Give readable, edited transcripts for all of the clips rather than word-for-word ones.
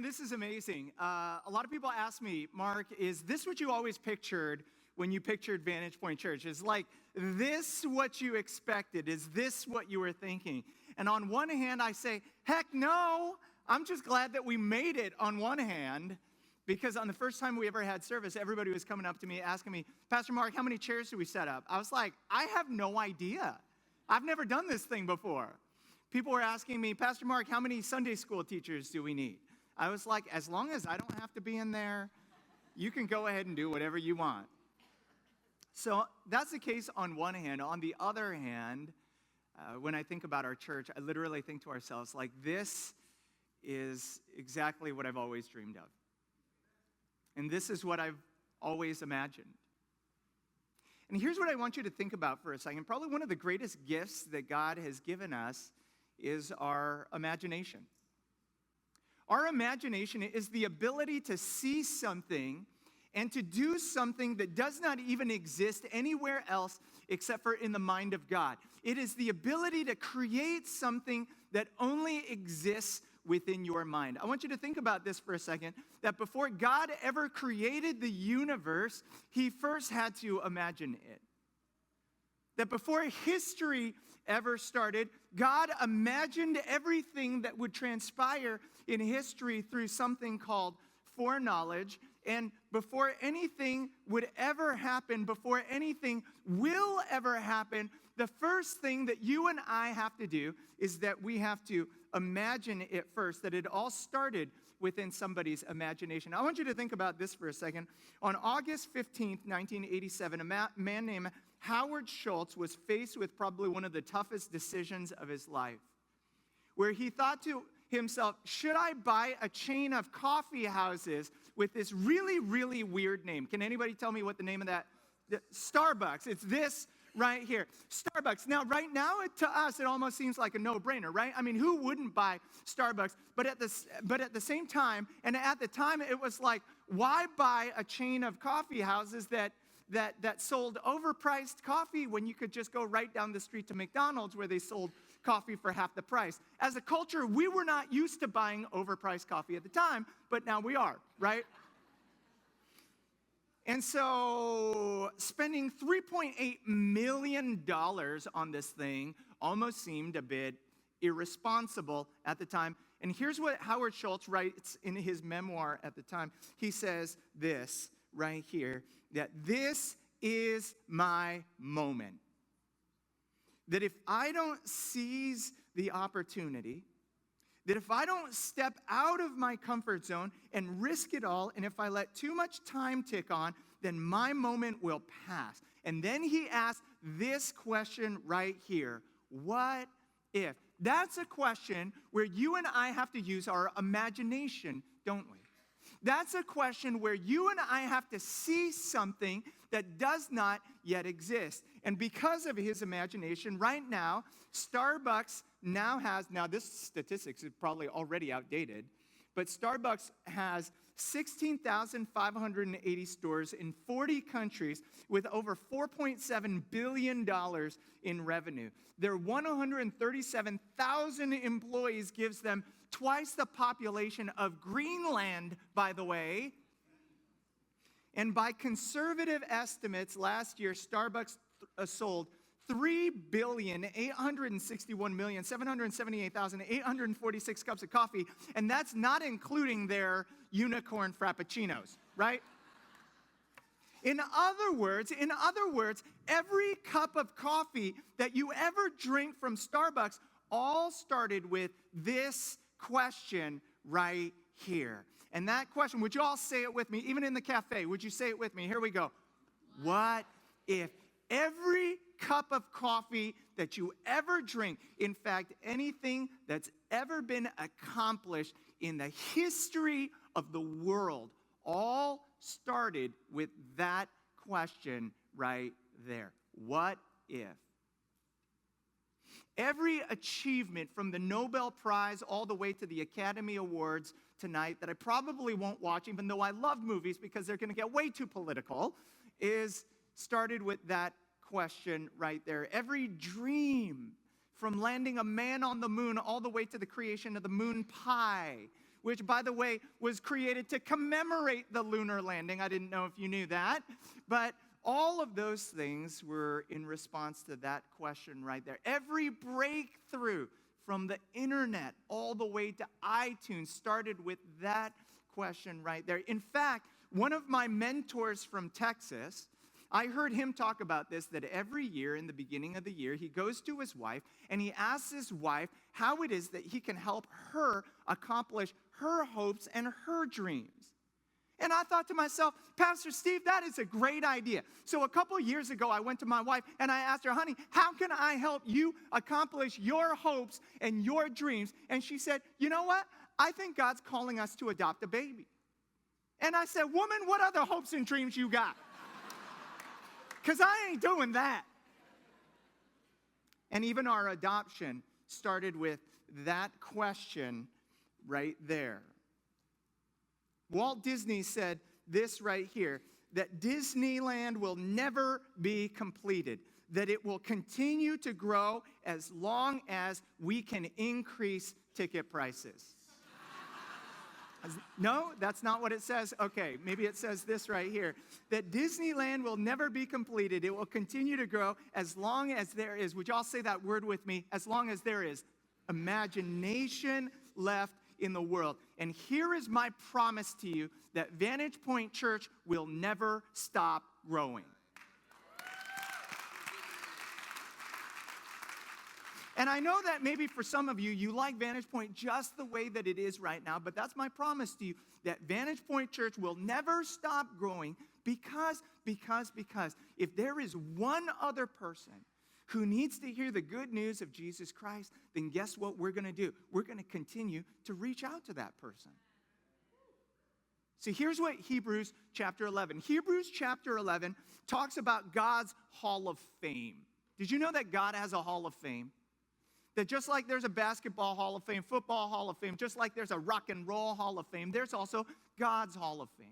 Man, this is amazing. A lot of people ask me, Mark, is this what you always pictured when you pictured VantagePoint Church? Is like this what you expected? Is this what you were thinking? And on one hand, I say, heck no. I'm just glad that we made it on one hand, because on the first time we ever had service, everybody was coming up to me asking me, Pastor Mark, how many chairs do we set up? I was like, I have no idea. I've never done this thing before. People were asking me, Pastor Mark, how many Sunday school teachers do we need? I was like, as long as I don't have to be in there, you can go ahead and do whatever you want. So that's the case on one hand. On the other hand, when I think about our church, I literally think to ourselves, like, this is exactly what I've always dreamed of. And this is what I've always imagined. And here's what I want you to think about for a second. Probably one of the greatest gifts that God has given us is our imagination. Our imagination is the ability to see something and to do something that does not even exist anywhere else except for in the mind of God. It is the ability to create something that only exists within your mind. I want you to think about this for a second, that before God ever created the universe, he first had to imagine it. That before history ever started, God imagined everything that would transpire in history through something called foreknowledge. And before anything would ever happen, before anything will ever happen, the first thing that you and I have to do is that we have to imagine it first, that it all started within somebody's imagination. I want you to think about this for a second. On August 15th, 1987, a man named Howard Schultz was faced with probably one of the toughest decisions of his life, where he thought to himself, should I buy a chain of coffee houses with this really, really weird name? Can anybody tell me what the name of that? Starbucks. It's this right here. Starbucks. Now, right now, to us, it almost seems like a no-brainer, right? I mean, who wouldn't buy Starbucks? But at the same time, and at the time, it was like, why buy a chain of coffee houses that sold overpriced coffee when you could just go right down the street to McDonald's where they sold coffee for half the price? As a culture, we were not used to buying overpriced coffee at the time, but now we are, right? And so spending $3.8 million on this thing almost seemed a bit irresponsible at the time. And here's what Howard Schultz writes in his memoir at the time. He says this right here, that this is my moment. That if I don't seize the opportunity, that if I don't step out of my comfort zone and risk it all, and if I let too much time tick on, then my moment will pass. And then he asks this question right here: what if? That's a question where you and I have to use our imagination, don't we? That's a question where you and I have to see something that does not yet exist. And because of his imagination, right now, Starbucks now has, now this statistics is probably already outdated, but Starbucks has 16,580 stores in 40 countries with over $4.7 billion in revenue. Their 137,000 employees gives them twice the population of Greenland, by the way. And by conservative estimates, last year, Starbucks sold 3,861,778,846 cups of coffee, and that's not including their unicorn frappuccinos, right? In other words, every cup of coffee that you ever drink from Starbucks all started with this question right here. And that question, would you all say it with me? Even in the cafe, would you say it with me? Here we go. What if? Every cup of coffee that you ever drink, in fact, anything that's ever been accomplished in the history of the world, all started with that question right there. What if? Every achievement from the Nobel Prize all the way to the Academy Awards tonight that I probably won't watch, even though I love movies because they're going to get way too political, is started with that question right there. Every dream, from landing a man on the moon all the way to the creation of the moon pie, which, by the way, was created to commemorate the lunar landing. I didn't know if you knew that. But all of those things were in response to that question right there. Every breakthrough from the internet all the way to iTunes started with that question right there. In fact, one of my mentors from Texas, I heard him talk about this, that every year in the beginning of the year, he goes to his wife and he asks his wife how it is that he can help her accomplish her hopes and her dreams. And I thought to myself, Pastor Steve, that is a great idea. So a couple of years ago, I went to my wife and I asked her, honey, how can I help you accomplish your hopes and your dreams? And she said, you know what? I think God's calling us to adopt a baby. And I said, woman, what other hopes and dreams you got? Because I ain't doing that. And even our adoption started with that question right there. Walt Disney said this right here, that Disneyland will never be completed, that it will continue to grow as long as we can increase ticket prices. No, that's not what it says. Okay, maybe it says this right here, that Disneyland will never be completed. It will continue to grow as long as there is, would y'all say that word with me, as long as there is imagination left in the world. And here is my promise to you, that VantagePoint Church will never stop growing. And I know that maybe for some of you, you like VantagePoint just the way that it is right now, but that's my promise to you, that VantagePoint Church will never stop growing because if there is one other person who needs to hear the good news of Jesus Christ, then guess what we're going to do? We're going to continue to reach out to that person. See, here's what Hebrews chapter 11. Hebrews chapter 11 talks about God's Hall of Fame. Did you know that God has a Hall of Fame? That just like there's a basketball Hall of Fame, football Hall of Fame, just like there's a rock and roll Hall of Fame, there's also God's Hall of Fame.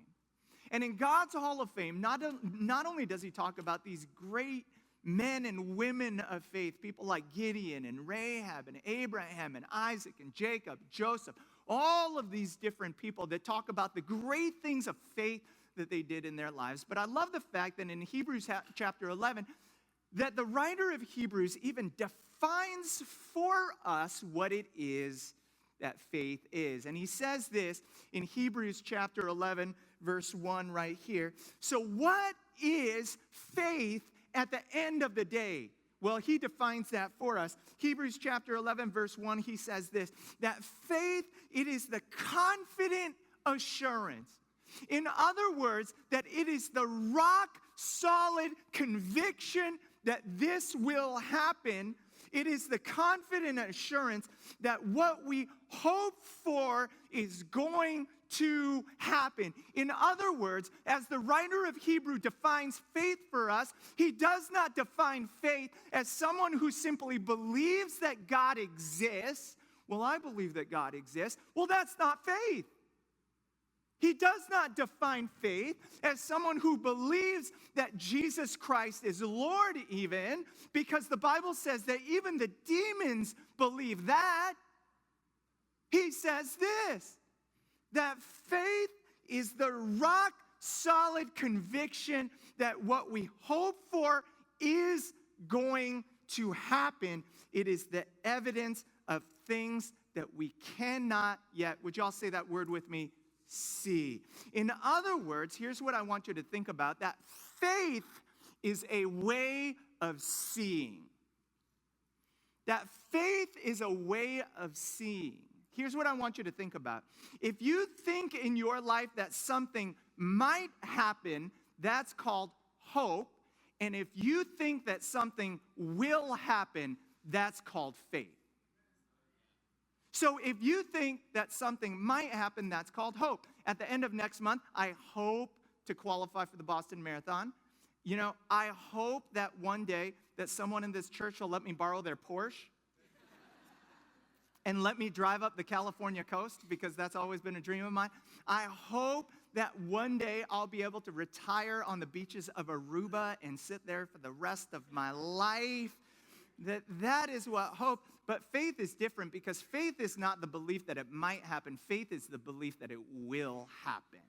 And in God's Hall of Fame, not only does he talk about these great men and women of faith, people like Gideon and Rahab and Abraham and Isaac and Jacob, Joseph, all of these different people that talk about the great things of faith that they did in their lives. But I love the fact that in Hebrews chapter 11, that the writer of Hebrews even defines for us what it is that faith is. And he says this in Hebrews chapter 11, verse 1 right here. So what is faith at the end of the day? Well, he defines that for us. Hebrews chapter 11, verse 1, he says this, that faith, it is the confident assurance. In other words, that it is the rock-solid conviction that this will happen. It is the confident assurance that what we hope for is going to happen. In other words, as the writer of Hebrew defines faith for us, he does not define faith as someone who simply believes that God exists. Well, I believe that God exists. Well, that's not faith. He does not define faith as someone who believes that Jesus Christ is Lord even, because the Bible says that even the demons believe that. He says this, that faith is the rock-solid conviction that what we hope for is going to happen. It is the evidence of things that we cannot yet, would y'all say that word with me, see. In other words, here's what I want you to think about, that faith is a way of seeing. That faith is a way of seeing. Here's what I want you to think about. If you think in your life that something might happen, that's called hope. And if you think that something will happen, that's called faith. So if you think that something might happen, that's called hope. At the end of next month, I hope to qualify for the Boston Marathon. You know, I hope that one day that someone in this church will let me borrow their Porsche and let me drive up the California coast, because that's always been a dream of mine. I hope that one day I'll be able to retire on the beaches of Aruba and sit there for the rest of my life. That is what hope, but faith is different because faith is not the belief that it might happen. Faith is the belief that it will happen.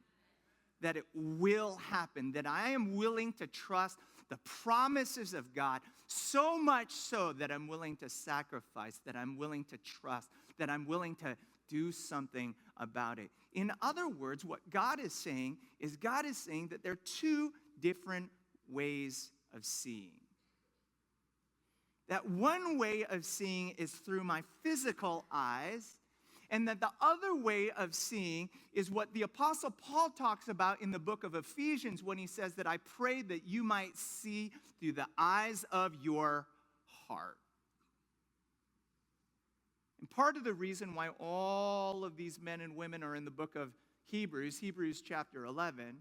That it will happen, that I am willing to trust the promises of God so much so that I'm willing to sacrifice, that I'm willing to trust, that I'm willing to do something about it. In other words, what God is saying that there are two different ways of seeing. That one way of seeing is through my physical eyes, and that the other way of seeing is what the Apostle Paul talks about in the book of Ephesians when he says that I pray that you might see through the eyes of your heart. And part of the reason why all of these men and women are in the book of Hebrews chapter 11,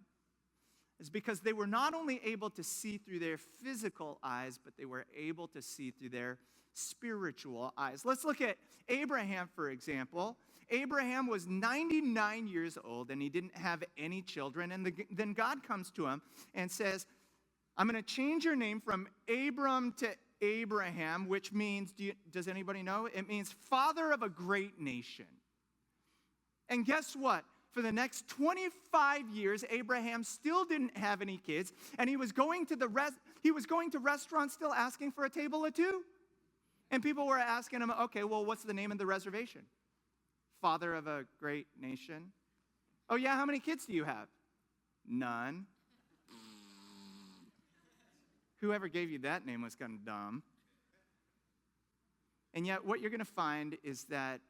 is because they were not only able to see through their physical eyes, but they were able to see through their spiritual eyes. Let's look at Abraham, for example. Abraham was 99 years old, and he didn't have any children. And then God comes to him and says, I'm going to change your name from Abram to Abraham, which means, does anybody know? It means father of a great nation. And guess what? For the next 25 years, Abraham still didn't have any kids, and he was going to restaurants still asking for a table or two. And people were asking him, okay, well, what's the name of the reservation? Father of a great nation. Oh, yeah, how many kids do you have? None. Whoever gave you that name was kind of dumb. And yet what you're going to find is that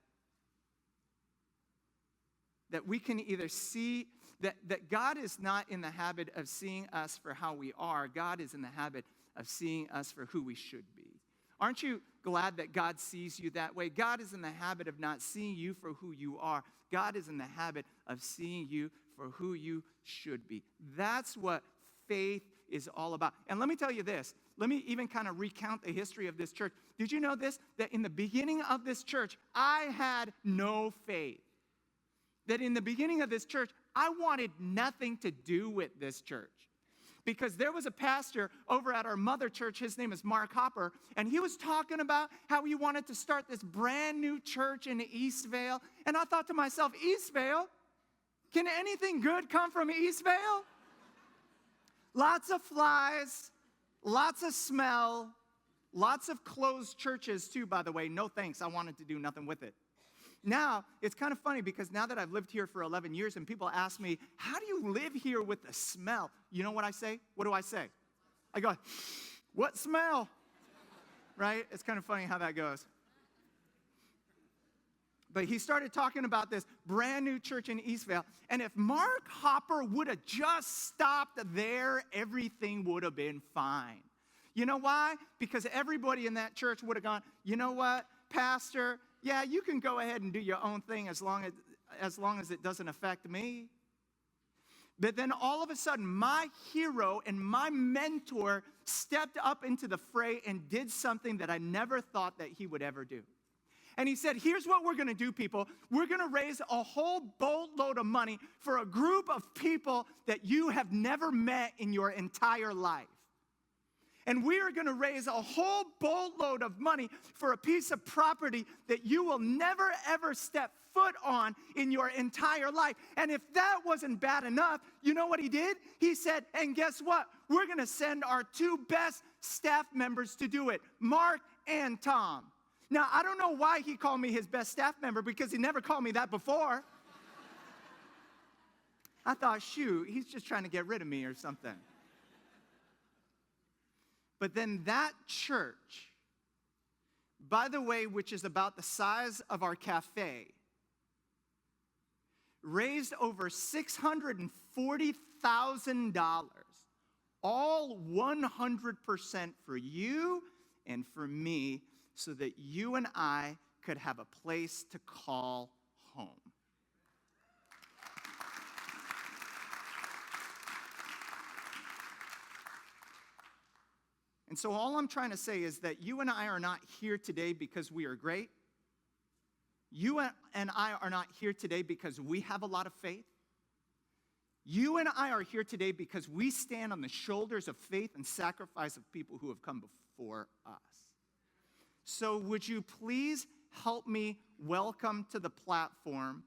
we can either see that God is not in the habit of seeing us for how we are. God is in the habit of seeing us for who we should be. Aren't you glad that God sees you that way? God is in the habit of not seeing you for who you are. God is in the habit of seeing you for who you should be. That's what faith is all about. And let me tell you this. Let me even kind of recount the history of this church. Did you know this? That in the beginning of this church, I had no faith. That in the beginning of this church, I wanted nothing to do with this church. Because there was a pastor over at our mother church, his name is Mark Hopper, and he was talking about how he wanted to start this brand new church in Eastvale. And I thought to myself, Eastvale? Can anything good come from Eastvale? Lots of flies, lots of smell, lots of closed churches too, by the way. No thanks, I wanted to do nothing with it. Now, it's kind of funny because now that I've lived here for 11 years and people ask me, how do you live here with the smell? You know what I say? What do I say? I go, what smell? Right? It's kind of funny how that goes. But he started talking about this brand new church in Eastvale. And if Mark Hopper would have just stopped there, everything would have been fine. You know why? Because everybody in that church would have gone, you know what, Pastor? Yeah, you can go ahead and do your own thing as long as it doesn't affect me. But then all of a sudden, my hero and my mentor stepped up into the fray and did something that I never thought that he would ever do. And he said, here's what we're going to do, people. We're going to raise a whole boatload of money for a group of people that you have never met in your entire life. And we are going to raise a whole boatload of money for a piece of property that you will never, ever step foot on in your entire life. And if that wasn't bad enough, you know what he did? He said, and guess what? We're going to send our two best staff members to do it, Mark and Tom. Now, I don't know why he called me his best staff member because he never called me that before. I thought, shoot, he's just trying to get rid of me or something. But then that church, by the way, which is about the size of our cafe, raised over $640,000, all 100% for you and for me, so that you and I could have a place to call home. And so all I'm trying to say is that you and I are not here today because we are great. You and I are not here today because we have a lot of faith. You and I are here today because we stand on the shoulders of faith and sacrifice of people who have come before us. So would you please help me welcome to the platform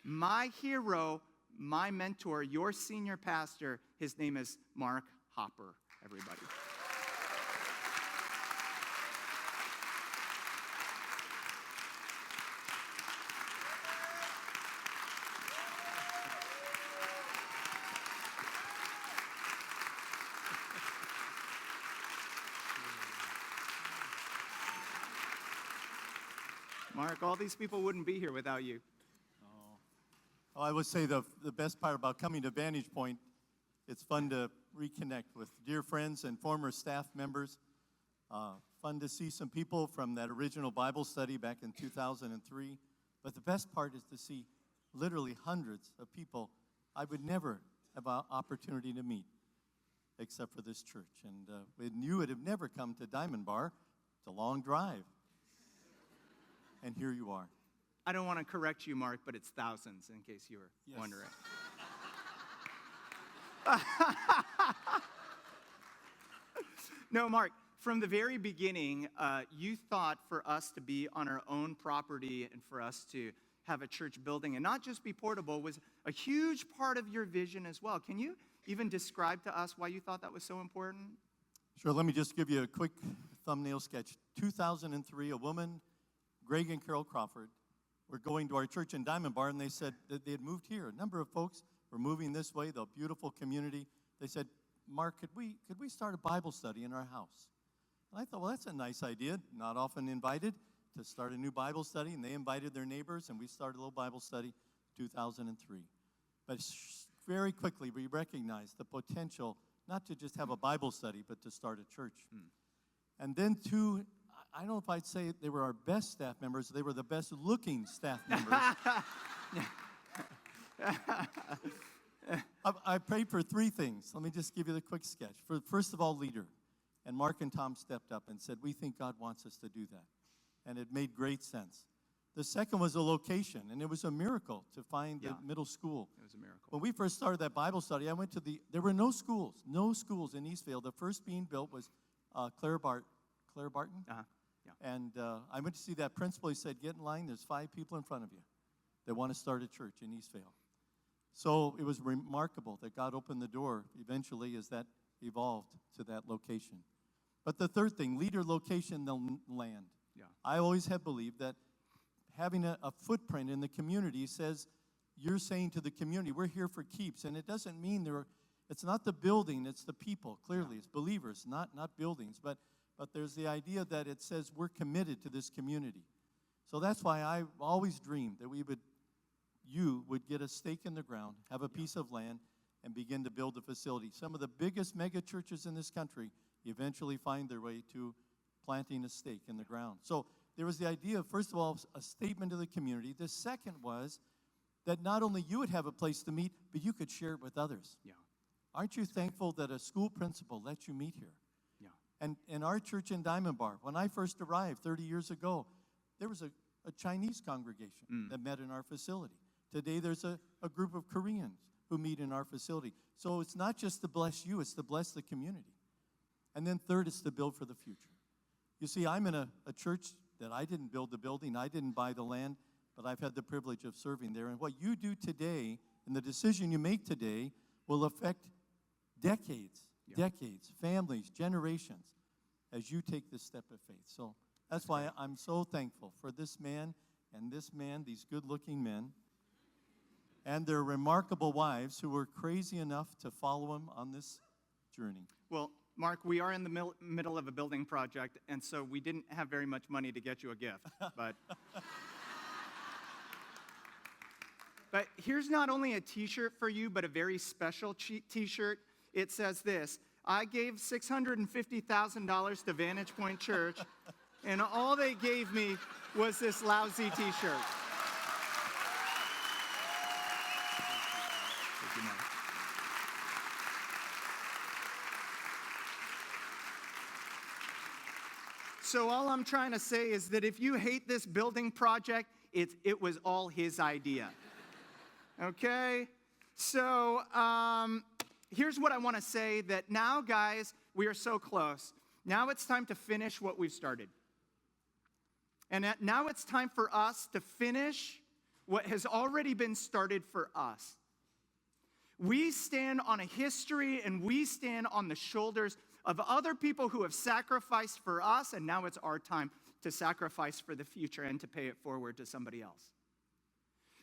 my hero, my mentor, your senior pastor. His name is Mark Hopper, everybody. Mark, all these people wouldn't be here without you. Oh, I would say the best part about coming to VantagePoint, it's fun to reconnect with dear friends and former staff members. Fun to see some people from that original Bible study back in 2003. But the best part is to see literally hundreds of people I would never have an opportunity to meet except for this church. And you would have never come to Diamond Bar. It's a long drive. And here you are. I don't want to correct you, Mark, but it's thousands, in case you were wondering. No, Mark, from the very beginning, you thought for us to be on our own property and for us to have a church building and not just be portable was a huge part of your vision as well. Can you even describe to us why you thought that was so important? Sure, let me just give you a quick thumbnail sketch. 2003, a woman, Greg and Carol Crawford, were going to our church in Diamond Bar, and they said that they had moved here. A number of folks were moving this way, the beautiful community. They said, Mark, could we start a Bible study in our house? And I thought, well, that's a nice idea. Not often invited to start a new Bible study, and they invited their neighbors, and we started a little Bible study 2003. But very quickly, we recognized the potential not to just have a Bible study, but to start a church. And then I don't know if I'd say they were our best staff members. They were the best-looking staff members. I prayed for three things. Let me just give you the quick sketch. First of all, leader. And Mark and Tom stepped up and said, we think God wants us to do that. And it made great sense. The second was a location, and it was a miracle to find the middle school. It was a miracle. When we first started that Bible study, I went to there were no schools in Eastvale. The first being built was Claire Barton. Uh-huh. Yeah. And I went to see that principal. He said, get in line. There's 5 people in front of you that want to start a church in Eastvale. So it was remarkable that God opened the door eventually as that evolved to that location. But the third thing, leader, location, the land. Yeah. I always have believed that having a footprint in the community says you're saying to the community, we're here for keeps. And it doesn't mean it's not the building, it's the people. Clearly, it's believers, not buildings. But there's the idea that it says we're committed to this community. So that's why I always dreamed that you would get a stake in the ground, have a piece of land, and begin to build a facility. Some of the biggest mega churches in this country eventually find their way to planting a stake in the ground. So there was the idea of, first of all, a statement to the community. The second was that not only you would have a place to meet, but you could share it with others. Yeah. Aren't you thankful that a school principal lets you meet here? Yeah. And in our church in Diamond Bar, when I first arrived 30 years ago, there was a Chinese congregation that met in our facility. Today there's a group of Koreans who meet in our facility. So it's not just to bless you, it's to bless the community. And then third, it's to build for the future. You see, I'm in a church that I didn't build the building, I didn't buy the land, but I've had the privilege of serving there. And what you do today and the decision you make today will affect decades, families, generations, as you take this step of faith. So that's why I'm so thankful for this man, these good-looking men, and their remarkable wives who were crazy enough to follow him on this journey. Well, Mark, we are in the middle of a building project, and so we didn't have very much money to get you a gift. But here's not only a T-shirt for you, but a very special T-shirt. It says this: I gave $650,000 to VantagePoint Church, and all they gave me was this lousy T-shirt. So all I'm trying to say is that if you hate this building project, it was all his idea. Okay? So here's what I want to say, that now, guys, we are so close. Now it's time to finish what we've started. And now it's time for us to finish what has already been started for us. We stand on a history and we stand on the shoulders of other people who have sacrificed for us, and now it's our time to sacrifice for the future and to pay it forward to somebody else.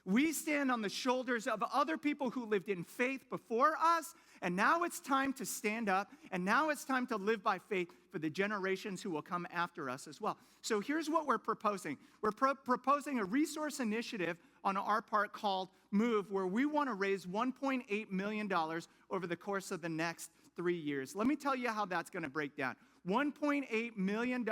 We stand on the shoulders of other people who lived in faith before us, and now it's time to stand up, and now it's time to live by faith for the generations who will come after us as well. So here's what we're proposing. We're proposing a resource initiative on our part called MOVE, where we want to raise $1.8 million over the course of the next 3 years. Let me tell you how that's going to break down. $1.8 million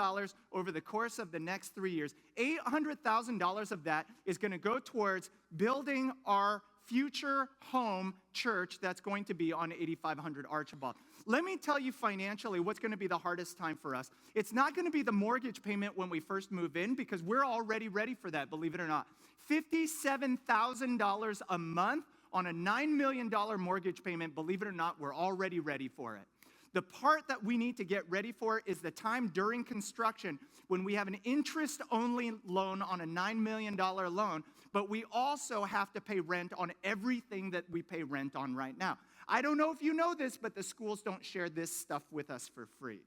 over the course of the next 3 years. $800,000 of that is going to go towards building our future home church that's going to be on 8500 Archibald. Let me tell you financially what's going to be the hardest time for us. It's not going to be the mortgage payment when we first move in, because we're already ready for that, believe it or not. $57,000 a month on a $9 million mortgage payment, believe it or not, we're already ready for it. The part that we need to get ready for is the time during construction when we have an interest-only loan on a $9 million loan, but we also have to pay rent on everything that we pay rent on right now. I don't know if you know this, but the schools don't share this stuff with us for free.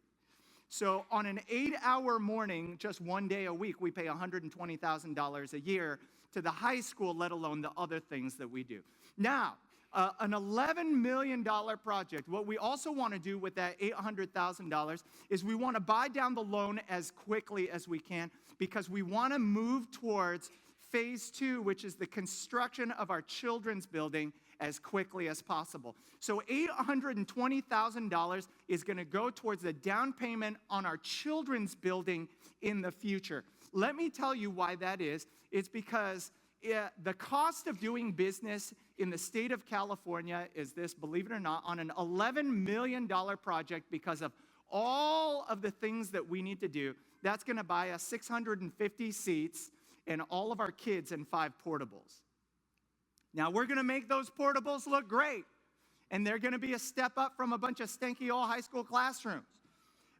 So on an 8-hour morning, just 1 day a week, we pay $120,000 a year to the high school, let alone the other things that we do. Now, an $11 million project. What we also want to do with that $800,000 is we want to buy down the loan as quickly as we can, because we want to move towards phase 2, which is the construction of our children's building, as quickly as possible. So $820,000 is going to go towards the down payment on our children's building in the future. Let me tell you why that is. It's because the cost of doing business in the state of California is this, believe it or not, on an $11 million project, because of all of the things that we need to do, that's going to buy us 650 seats and all of our kids and 5 portables. Now, we're going to make those portables look great, and they're going to be a step up from a bunch of stinky old high school classrooms.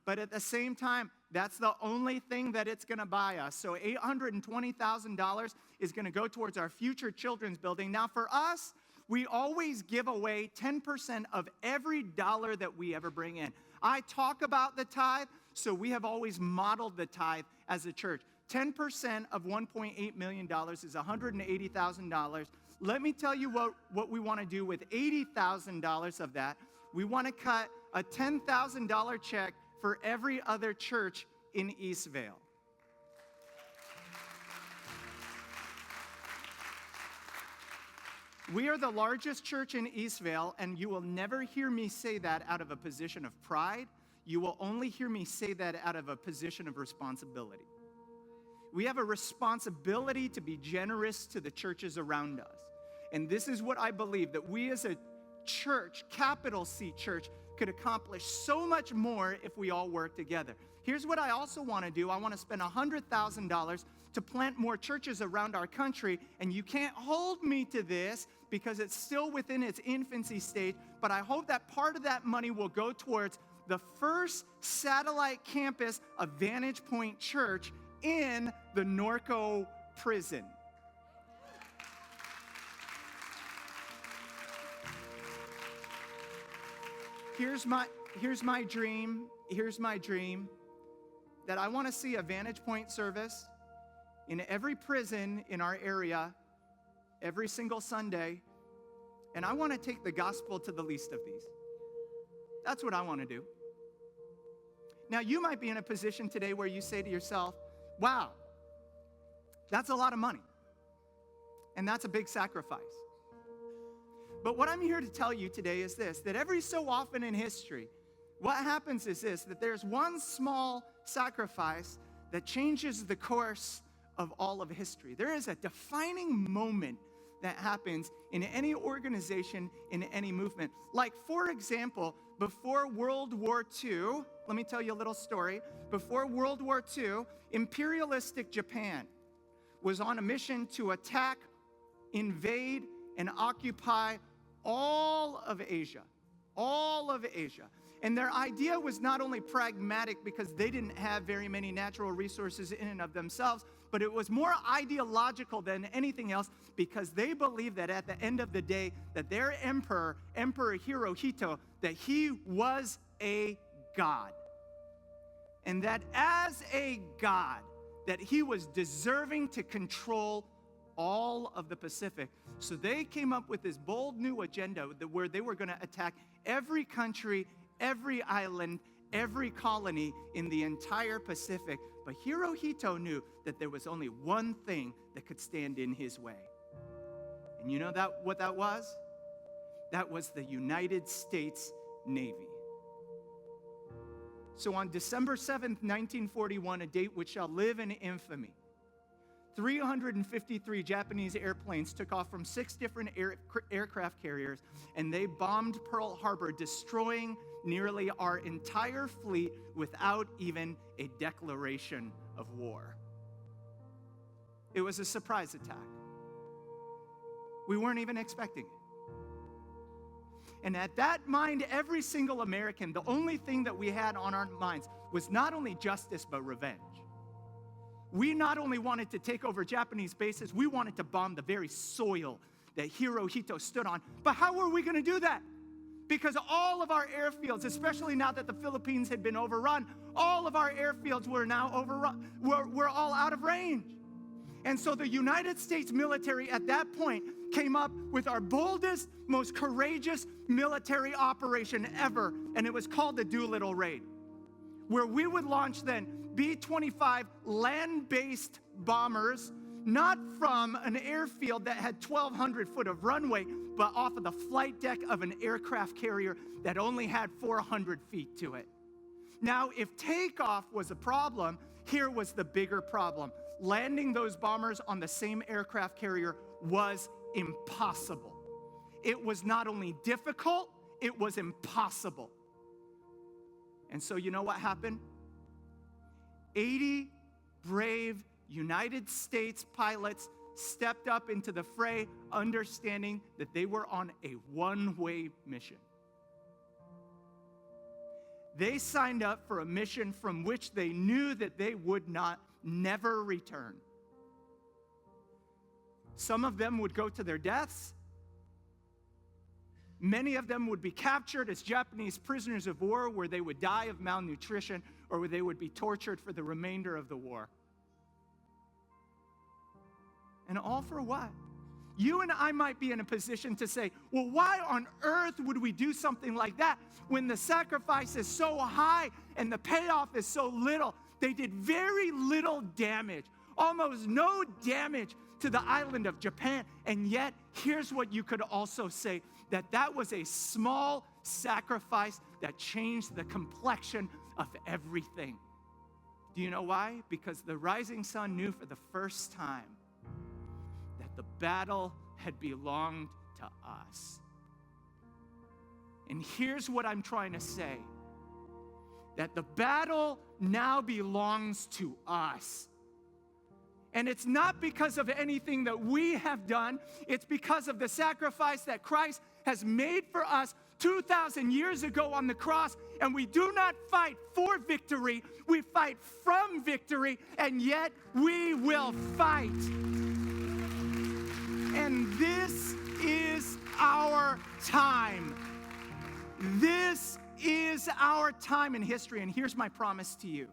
But at the same time, that's the only thing that it's going to buy us. So $820,000 is going to go towards our future children's building. Now, for us, we always give away 10% of every dollar that we ever bring in. I talk about the tithe, so we have always modeled the tithe as a church. 10% of $1.8 million is $180,000. Let me tell you what we want to do with $80,000 of that. We want to cut a $10,000 check for every other church in Eastvale. We are the largest church in Eastvale, and you will never hear me say that out of a position of pride. You will only hear me say that out of a position of responsibility. We have a responsibility to be generous to the churches around us. And this is what I believe, that we as a church, capital C church, could accomplish so much more if we all work together. Here's what I also want to do. I want to spend $100,000 to plant more churches around our country. And you can't hold me to this because it's still within its infancy stage. But I hope that part of that money will go towards the first satellite campus of VantagePoint Church in the Norco prison. Here's my dream, that I want to see a VantagePoint service in every prison in our area every single Sunday, and I want to take the gospel to the least of these. That's what I want to do. Now, you might be in a position today where you say to yourself, wow, that's a lot of money, and that's a big sacrifice. But what I'm here to tell you today is this, that every so often in history, what happens is this, that there's one small sacrifice that changes the course of all of history. There is a defining moment that happens in any organization, in any movement. Like, for example, before World War II, let me tell you a little story. Before World War II, imperialistic Japan was on a mission to attack, invade, and occupy all of Asia. And their idea was not only pragmatic because they didn't have very many natural resources in and of themselves, but it was more ideological than anything else because they believed that at the end of the day, that their emperor, Emperor Hirohito, that he was a god. And that as a god, that he was deserving to control all of the Pacific. So they came up with this bold new agenda where they were going to attack every country, every island, every colony in the entire Pacific. But Hirohito knew that there was only one thing that could stand in his way. And you know what that was? That was the United States Navy. So on December 7th, 1941, a date which shall live in infamy, 353 Japanese airplanes took off from 6 different aircraft carriers, and they bombed Pearl Harbor, destroying nearly our entire fleet without even a declaration of war. It was a surprise attack. We weren't even expecting it. And at that mind, every single American, the only thing that we had on our minds was not only justice, but revenge. We not only wanted to take over Japanese bases, we wanted to bomb the very soil that Hirohito stood on. But how were we going to do that? Because all of our airfields, especially now that the Philippines had been overrun, all of our airfields were now overrun, were all out of range. And so the United States military at that point came up with our boldest, most courageous military operation ever, and it was called the Doolittle Raid, where we would launch then B-25 land-based bombers, not from an airfield that had 1,200 foot of runway, but off of the flight deck of an aircraft carrier that only had 400 feet to it. Now, if takeoff was a problem, here was the bigger problem. Landing those bombers on the same aircraft carrier was impossible. It was not only difficult, it was impossible. And so you know what happened? 80 brave United States pilots stepped up into the fray, understanding that they were on a one-way mission. They signed up for a mission from which they knew that they would never return. Some of them would go to their deaths. Many of them would be captured as Japanese prisoners of war, where they would die of malnutrition or where they would be tortured for the remainder of the war. And all for what? You and I might be in a position to say, well, why on earth would we do something like that when the sacrifice is so high and the payoff is so little? They did very little damage, almost no damage to the island of Japan. And yet, here's what you could also say, that was a small sacrifice that changed the complexion of everything. Do you know why? Because the rising sun knew for the first time that the battle had belonged to us. And here's what I'm trying to say, that the battle now belongs to us. And it's not because of anything that we have done. It's because of the sacrifice that Christ has made for us 2,000 years ago on the cross. And we do not fight for victory. We fight from victory. And yet we will fight. And this is our time. This is our time in history. And here's my promise to you.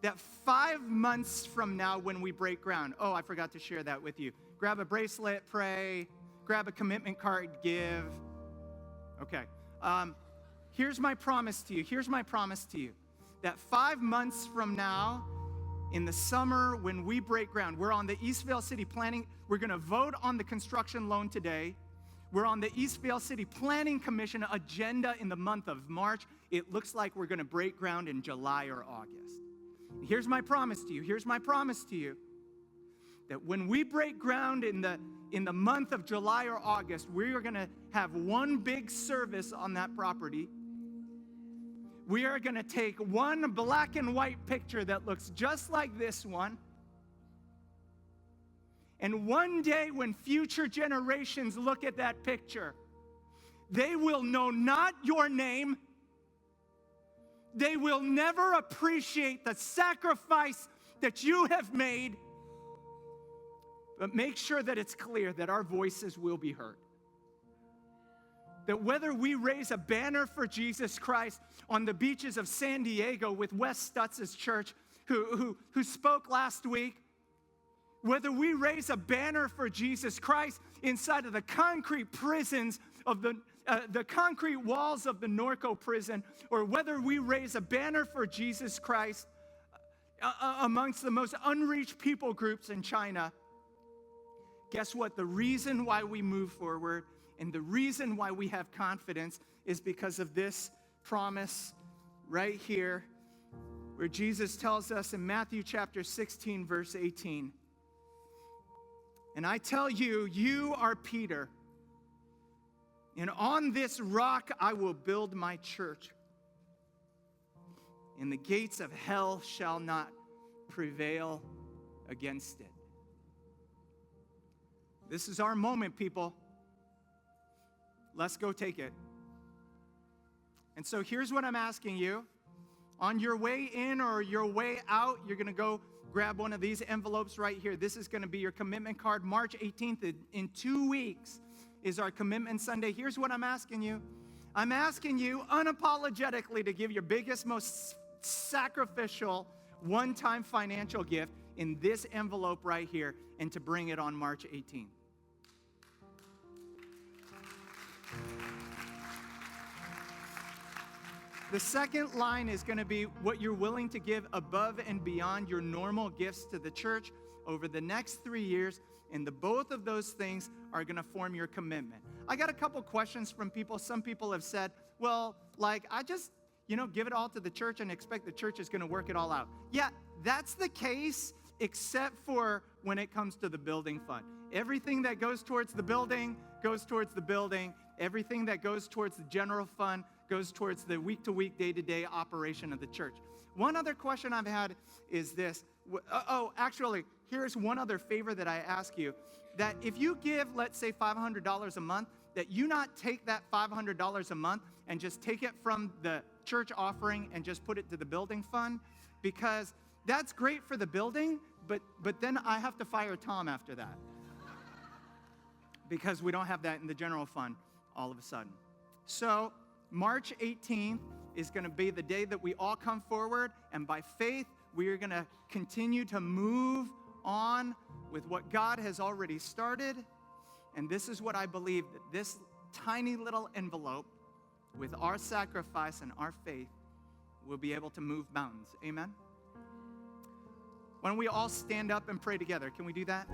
That 5 months from now when we break ground, oh, I forgot to share that with you. Grab a bracelet, pray. Grab a commitment card, give. Okay. Here's my promise to you. Here's my promise to you. That 5 months from now, in the summer when we break ground, we're on the Eastvale City Planning. We're going to vote on the construction loan today. We're on the Eastvale City Planning Commission agenda in the month of March. It looks like we're going to break ground in July or August. Here's my promise to you. Here's my promise to you. That when we break ground in the month of July or August, we are going to have one big service on that property. We are going to take one black and white picture that looks just like this one. And one day when future generations look at that picture, they will know not your name, They will never appreciate the sacrifice that you have made. But make sure that it's clear that our voices will be heard. That whether we raise a banner for Jesus Christ on the beaches of San Diego with Wes Stutz's church, who spoke last week, whether we raise a banner for Jesus Christ inside of the concrete prisons of the concrete walls of the Norco prison, or whether we raise a banner for Jesus Christ amongst the most unreached people groups in China, guess what? The reason why we move forward and the reason why we have confidence is because of this promise right here, where Jesus tells us in Matthew chapter 16, verse 18, "And I tell you, you are Peter, and on this rock I will build my church, and the gates of hell shall not prevail against it." This is our moment, people. Let's go take it. And so here's what I'm asking you. On your way in or your way out, you're going to go grab one of these envelopes right here. This is going to be your commitment card. March 18th, in 2 weeks, is our Commitment Sunday. Here's what I'm asking you. I'm asking you unapologetically to give your biggest, most sacrificial, one-time financial gift in this envelope right here and to bring it on March 18th. The second line is going to be what you're willing to give above and beyond your normal gifts to the church over the next 3 years, and both of those things are going to form your commitment. I got a couple questions from people. Some people have said, well, like, I just, give it all to the church and expect the church is going to work it all out. Yeah, that's the case, except for when it comes to the building fund. Everything that goes towards the building goes towards the building. Everything that goes towards the general fund goes towards the week-to-week, day-to-day operation of the church. One other question I've had is this. Actually, here's one other favor that I ask you. That if you give, let's say, $500 a month, that you not take that $500 a month and just take it from the church offering and just put it to the building fund, because that's great for the building, but then I have to fire Tom after that because we don't have that in the general fund all of a sudden. So March 18th is going to be the day that we all come forward, and by faith, we are going to continue to move on with what God has already started. And this is what I believe, that this tiny little envelope with our sacrifice and our faith will be able to move mountains. Amen? Why don't we all stand up and pray together? Can we do that?